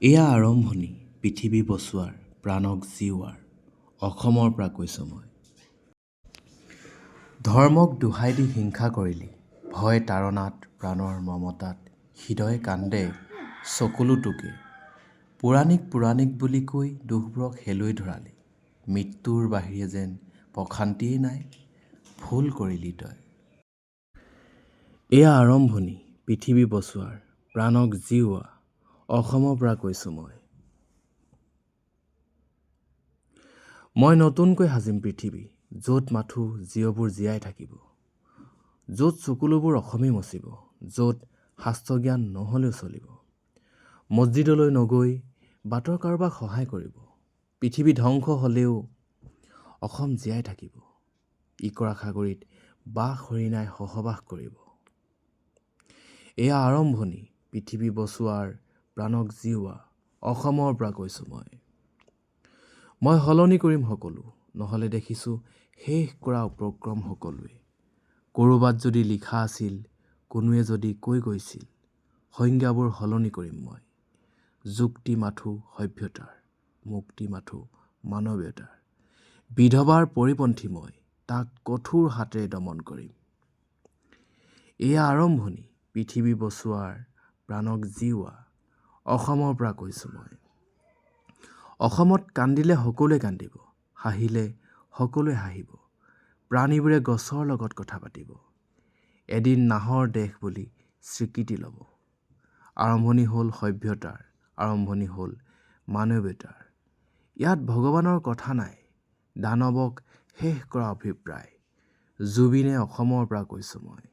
এয়া আৰম্ভণি পৃথিৱী বচোৱাৰ প্ৰাণক জীওৱাৰ অসমৰ পৰা কৈছোঁ মই। ধৰ্মক দোহাই দি হিংসা কৰিলি, ভয় তাৰণাত প্ৰাণৰ মমতাত হৃদয় কান্দে চকুলো তোকে। পুৰাণিক বুলি কৈ দুখবোৰক হেলৈ ধৰালি, মৃত্যুৰ বাহিৰে যেন প্ৰশান্তিয়েই নাই, ভুল কৰিলি তই। এয়া আৰম্ভণি পৃথিৱী বচোৱাৰ প্ৰাণক জীওৱা অসমৰ পৰা কৈছোঁ মই। মই নতুনকৈ সাজিম পৃথিৱী, য'ত মাথো জীৱবোৰ জীয়াই থাকিব, য'ত চকুলোবোৰ অসমী মচিব, য'ত শাস্ত্ৰজ্ঞান নহ'লেও চলিব। মছজিদলৈ নগৈ বাটৰ কাৰোবাক সহায় কৰিব, পৃথিৱী ধ্বংস হ'লেও অসম জীয়াই থাকিব, ইকৰা সাগৰীত বাঘ হৰিণাই সহবাস কৰিব। এয়া আৰম্ভণি পৃথিৱী বচোৱাৰ প্ৰাণক জীওৱা অসমৰ পৰা কৈছোঁ মই। মই সলনি কৰিম সকলো, নহ'লে দেখিছোঁ শেষ কৰা উপক্ৰম সকলোৱে। ক'ৰবাত যদি লিখা আছিল, কোনোৱে যদি কৈ গৈছিল, সংজ্ঞাবোৰ সলনি কৰিম মই। যুক্তি মাথো সভ্যতাৰ, মুক্তি মাথো মানৱীয়তাৰ। বিধৱাৰ পৰিপন্থী মই, তাক কঠোৰ হাতেৰে দমন কৰিম। এয়া আৰম্ভণি পৃথিৱী বচোৱাৰ প্ৰাণক জীওৱা অসমৰ পৰা কৈছোঁ মই। অসমত কান্দিলে সকলোৱে কান্দিব, হাঁহিলে সকলোৱে হাঁহিব, প্ৰাণীবোৰে গছৰ লগত কথা পাতিব, এদিন নাহৰ দেশ বুলি স্বীকৃতি ল'ব। আৰম্ভণি হ'ল সভ্যতাৰ, আৰম্ভণি হ'ল মানৱীয়তাৰ। ইয়াত ভগৱানৰ কথা নাই, দানৱক শেষ কৰা অভিপ্ৰায়। জুবিনে অসমৰ পৰা কৈছোঁ মই।